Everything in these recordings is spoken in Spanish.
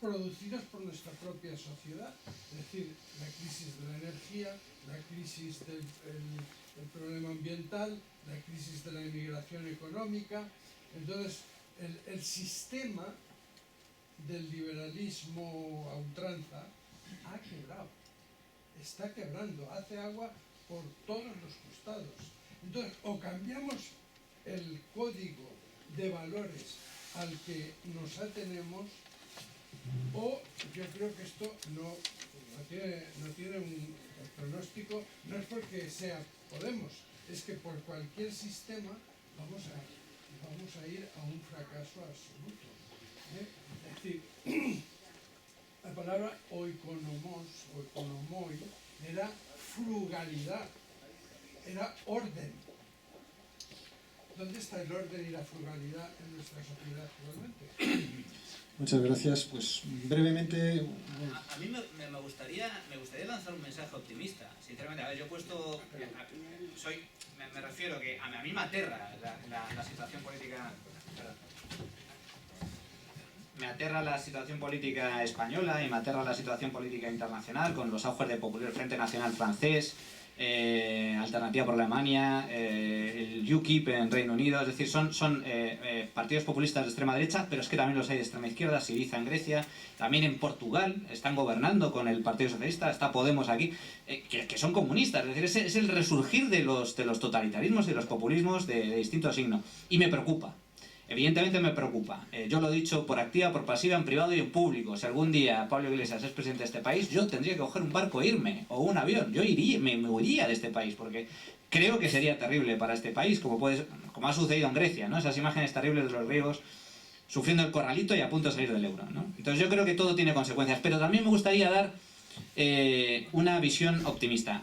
producidos por nuestra propia sociedad, es decir, la crisis de la energía, la crisis del problema ambiental, la crisis de la inmigración económica. Entonces, el sistema del liberalismo a ultranza ha quebrado, está quebrando, hace agua por todos los costados. Entonces, o cambiamos el código de valores al que nos atenemos, o yo creo que esto no tiene un pronóstico, no es porque sea Podemos, es que por cualquier sistema vamos a ir a un fracaso absoluto. Es decir, la palabra oikonomos o oikonomoi era frugalidad, era orden. ¿Dónde está el orden y la frugalidad en nuestra sociedad actualmente? Muchas gracias. Pues brevemente... A mí me gustaría lanzar un mensaje optimista, sinceramente. A ver, yo he puesto... Me refiero que a mí me aterra la situación política... Me aterra la situación política española y me aterra la situación política internacional con los auges del Popular Frente Nacional francés, Alternativa por Alemania, el UKIP en Reino Unido. Es decir, son partidos populistas de extrema derecha, pero es que también los hay de extrema izquierda. Syriza en Grecia, también en Portugal están gobernando con el Partido Socialista, está Podemos aquí, que son comunistas. Es decir, es el resurgir de los totalitarismos y de los populismos de distinto signo, y me preocupa. Evidentemente me preocupa. Yo lo he dicho por activa, por pasiva, en privado y en público. Si algún día Pablo Iglesias es presidente de este país, yo tendría que coger un barco e irme, o un avión. Yo me huiría de este país, porque creo que sería terrible para este país, como ha sucedido en Grecia, ¿no? Esas imágenes terribles de los griegos sufriendo el corralito y a punto de salir del euro, ¿no? Entonces yo creo que todo tiene consecuencias, pero también me gustaría dar una visión optimista.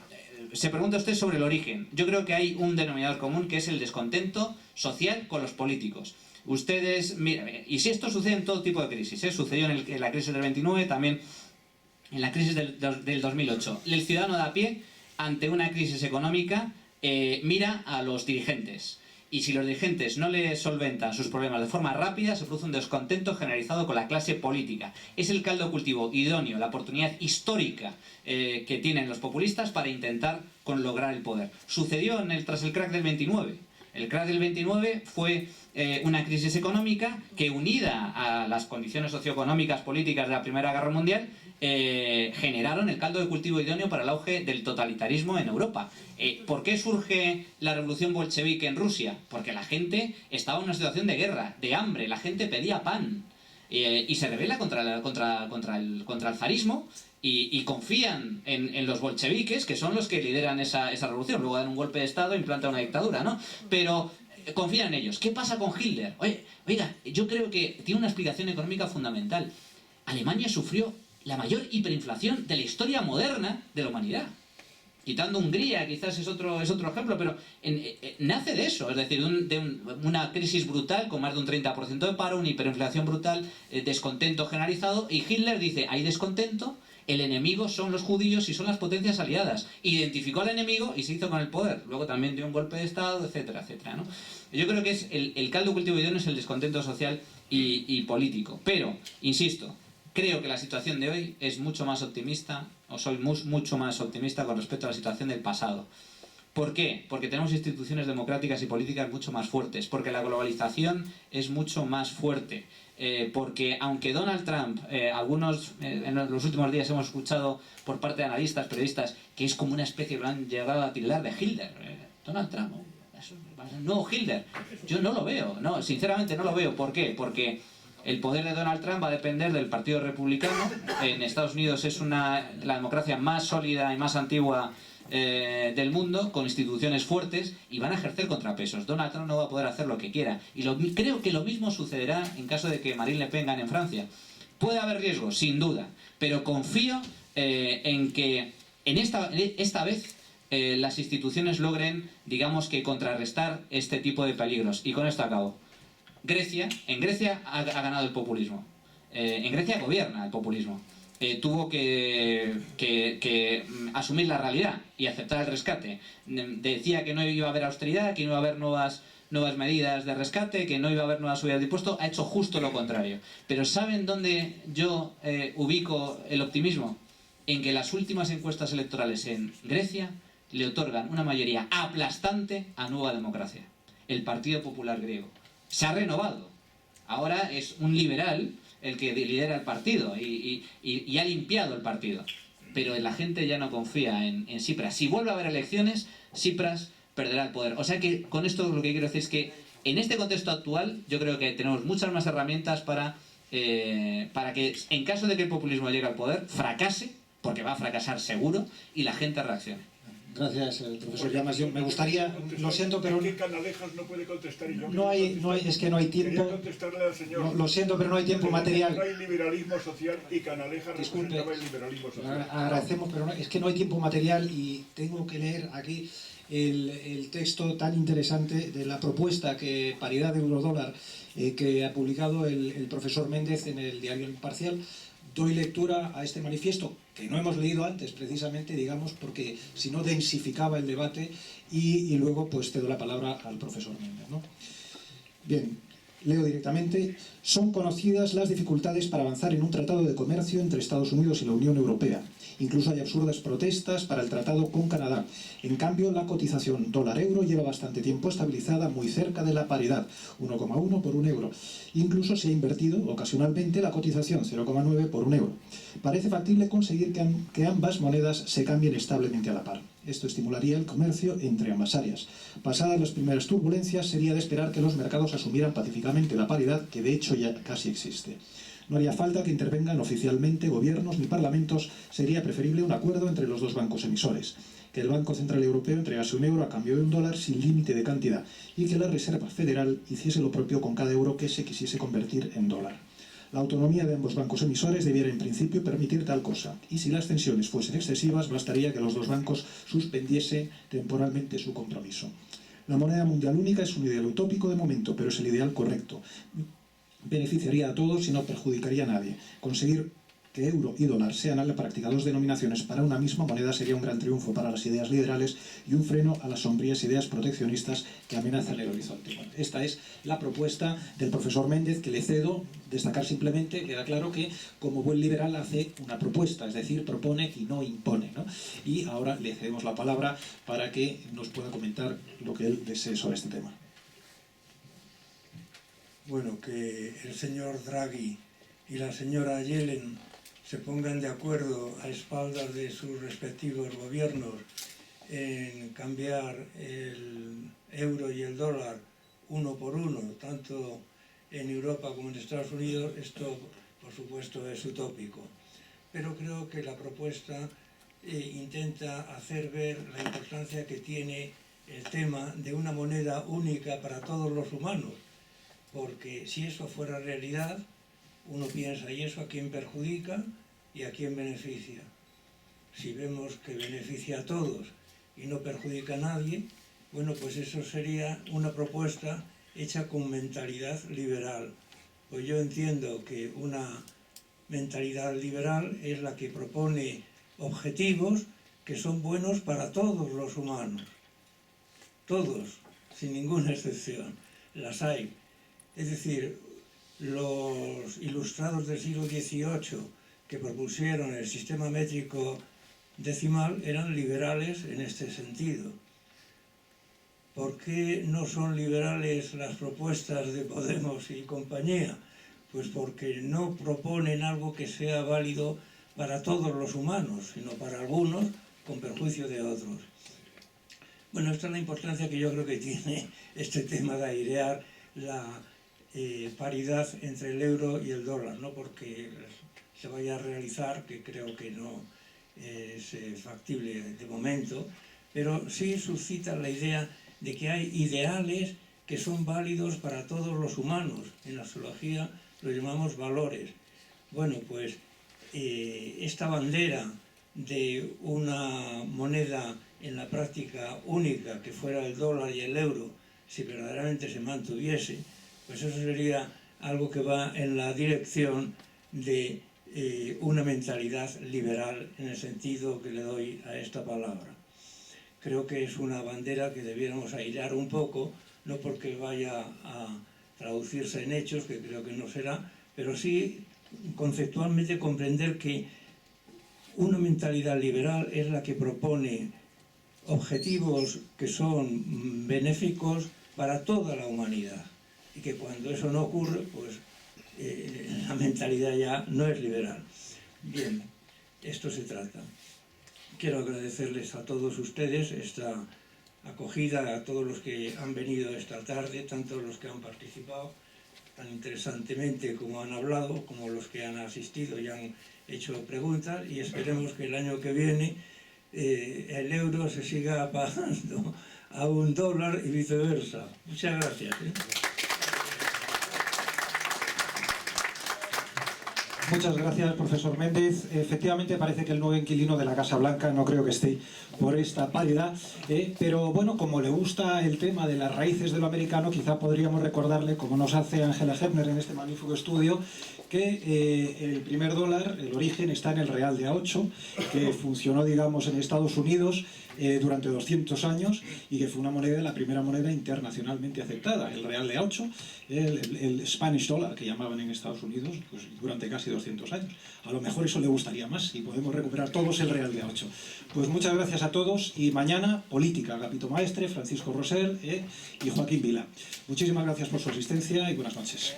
Se pregunta usted sobre el origen. Yo creo que hay un denominador común, que es el descontento social con los políticos. Ustedes, mira, y si esto sucede en todo tipo de crisis, sucedió en la crisis del 29, también en la crisis del 2008. El ciudadano de a pie, ante una crisis económica, mira a los dirigentes. Y si los dirigentes no le solventan sus problemas de forma rápida, se produce un descontento generalizado con la clase política. Es el caldo de cultivo idóneo, la oportunidad histórica que tienen los populistas para intentar lograr el poder. Sucedió tras el crack del 29. El crack del 29 fue una crisis económica que, unida a las condiciones socioeconómicas políticas de la Primera Guerra Mundial, generaron el caldo de cultivo idóneo para el auge del totalitarismo en Europa. ¿Por qué surge la revolución bolchevique en Rusia? Porque la gente estaba en una situación de guerra, de hambre, la gente pedía pan, y se rebela contra el zarismo, y confían en los bolcheviques, que son los que lideran esa revolución. Luego dan un golpe de estado e implantan una dictadura, ¿no? Pero confían en ellos. ¿Qué pasa con Hitler? Oiga, yo creo que tiene una explicación económica fundamental. Alemania sufrió la mayor hiperinflación de la historia moderna de la humanidad. Quitando Hungría, quizás es otro ejemplo, pero nace de eso, es decir, de una crisis brutal con más de un 30% de paro, una hiperinflación brutal, descontento generalizado, y Hitler dice, hay descontento, el enemigo son los judíos y son las potencias aliadas. Identificó al enemigo y se hizo con el poder. Luego también dio un golpe de estado, etcétera, etcétera, ¿no? Yo creo que es el caldo cultivo idóneo es el descontento social y político. Pero, insisto, creo que la situación de hoy es mucho más optimista, o soy mucho más optimista con respecto a la situación del pasado. ¿Por qué? Porque tenemos instituciones democráticas y políticas mucho más fuertes, porque la globalización es mucho más fuerte, porque aunque Donald Trump, en los últimos días hemos escuchado por parte de analistas, periodistas, que es como una especie que lo han llegado a tildar de Hitler. Donald Trump, no, Hitler. Yo no lo veo, no, sinceramente no lo veo. ¿Por qué? Porque el poder de Donald Trump va a depender del Partido Republicano. En Estados Unidos es la democracia más sólida y más antigua del mundo, con instituciones fuertes, y van a ejercer contrapesos. Donald Trump no va a poder hacer lo que quiera. Y creo que lo mismo sucederá en caso de que Marine Le Pen gane en Francia. Puede haber riesgos, sin duda, pero confío en que esta vez las instituciones logren, digamos, que contrarrestar este tipo de peligros. Y con esto acabo. En Grecia ha ganado el populismo. En Grecia gobierna el populismo. Tuvo que asumir la realidad y aceptar el rescate. Decía que no iba a haber austeridad, que no iba a haber nuevas nuevas medidas de rescate, que no iba a haber nuevas subidas de impuestos, ha hecho justo lo contrario. Pero ¿saben dónde yo ubico el optimismo? En que las últimas encuestas electorales en Grecia le otorgan una mayoría aplastante a Nueva Democracia, el Partido Popular griego. Se ha renovado. Ahora es un liberal el que lidera el partido y ha limpiado el partido. Pero la gente ya no confía en Tsipras. Si vuelve a haber elecciones, Tsipras perderá el poder. O sea que con esto lo que quiero decir es que en este contexto actual yo creo que tenemos muchas más herramientas para que en caso de que el populismo llegue al poder, fracase, porque va a fracasar seguro, y la gente reaccione. Gracias, profesor Llamas. Yo me gustaría, lo siento, pero ¿Qué Canalejas no puede contestar? Y yo es que no hay quería tiempo. contestarle al señor. Lo siento, pero no hay tiempo material. No hay liberalismo social y Canalejas Disculpe, representaba el liberalismo social. agradecemos, pero es que no hay tiempo material y tengo que leer aquí el texto tan interesante de la propuesta que paridad de euro-dólar que ha publicado el profesor Méndez en el diario El Imparcial. Doy lectura a este manifiesto, que no hemos leído antes, precisamente, digamos, porque si no densificaba el debate, y luego pues cedo la palabra al profesor Méndez, ¿no? Bien, leo directamente. Son conocidas las dificultades para avanzar en un tratado de comercio entre Estados Unidos y la Unión Europea. Incluso hay absurdas protestas para el tratado con Canadá. En cambio, la cotización dólar-euro lleva bastante tiempo estabilizada muy cerca de la paridad, 1,1 por un euro. Incluso se ha invertido ocasionalmente la cotización, 0,9 por un euro. Parece factible conseguir que ambas monedas se cambien establemente a la par. Esto estimularía el comercio entre ambas áreas. Pasadas las primeras turbulencias, sería de esperar que los mercados asumieran pacíficamente la paridad, que de hecho ya casi existe. No haría falta que intervengan oficialmente gobiernos ni parlamentos, sería preferible un acuerdo entre los dos bancos emisores. Que el Banco Central Europeo entregase un euro a cambio de un dólar sin límite de cantidad y que la Reserva Federal hiciese lo propio con cada euro que se quisiese convertir en dólar. La autonomía de ambos bancos emisores debiera en principio permitir tal cosa, y si las tensiones fuesen excesivas, bastaría que los dos bancos suspendiesen temporalmente su compromiso. La moneda mundial única es un ideal utópico de momento, pero es el ideal correcto. Beneficiaría a todos y no perjudicaría a nadie. Conseguir que euro y dólar sean a la práctica dos denominaciones para una misma moneda sería un gran triunfo para las ideas liberales y un freno a las sombrías ideas proteccionistas que amenazan el horizonte. Bueno, esta es la propuesta del profesor Méndez, que le cedo. Destacar simplemente, queda claro que como buen liberal hace una propuesta, es decir, propone y no impone, ¿no? Y ahora le cedemos la palabra para que nos pueda comentar lo que él desee sobre este tema. Bueno, que el señor Draghi y la señora Yellen se pongan de acuerdo a espaldas de sus respectivos gobiernos en cambiar el euro y el dólar uno por uno, tanto en Europa como en Estados Unidos, esto por supuesto es utópico. Pero creo que la propuesta intenta hacer ver la importancia que tiene el tema de una moneda única para todos los humanos, porque si eso fuera realidad, uno piensa, ¿y eso a quién perjudica y a quién beneficia? Si vemos que beneficia a todos y no perjudica a nadie, bueno, pues eso sería una propuesta hecha con mentalidad liberal. Pues yo entiendo que una mentalidad liberal es la que propone objetivos que son buenos para todos los humanos. Todos, sin ninguna excepción. Las hay. Es decir, los ilustrados del siglo XVIII que propusieron el sistema métrico decimal eran liberales en este sentido. ¿Por qué no son liberales las propuestas de Podemos y compañía? Pues porque no proponen algo que sea válido para todos los humanos, sino para algunos con perjuicio de otros. Bueno, esta es la importancia que yo creo que tiene este tema de airear la paridad entre el euro y el dólar, no porque se vaya a realizar, que creo que no es factible de momento, pero sí suscita la idea de que hay ideales que son válidos para todos los humanos. En la sociología lo llamamos valores. Bueno, pues esta bandera de una moneda en la práctica única, que fuera el dólar y el euro, si verdaderamente se mantuviese, pues eso sería algo que va en la dirección de una mentalidad liberal, en el sentido que le doy a esta palabra. Creo que es una bandera que debiéramos airear un poco, no porque vaya a traducirse en hechos, que creo que no será, pero sí conceptualmente comprender que una mentalidad liberal es la que propone objetivos que son benéficos para toda la humanidad, y que cuando eso no ocurre, pues la mentalidad ya no es liberal. Bien, esto se trata. Quiero agradecerles a todos ustedes esta acogida, a todos los que han venido esta tarde, tanto los que han participado tan interesantemente como han hablado, como los que han asistido y han hecho preguntas, y esperemos que el año que viene el euro se siga pagando a $1 y viceversa. Muchas gracias. Muchas gracias, profesor Méndez. Efectivamente parece que el nuevo inquilino de la Casa Blanca no creo que esté por esta paridad, pero bueno, como le gusta el tema de las raíces de lo americano, quizá podríamos recordarle, como nos hace Angela Hepner en este magnífico estudio, que el primer dólar, el origen, está en el real de A8, que funcionó, digamos, en Estados Unidos durante 200 años y que fue una moneda, la primera moneda internacionalmente aceptada, el real de A8, el Spanish dollar, que llamaban en Estados Unidos, pues durante casi 200 años. A lo mejor eso le gustaría más y podemos recuperar todos el real de A8. Pues muchas gracias a todos y mañana política, Agapito Maestre, Francisco Rosell y Joaquín Vila. Muchísimas gracias por su asistencia y buenas noches.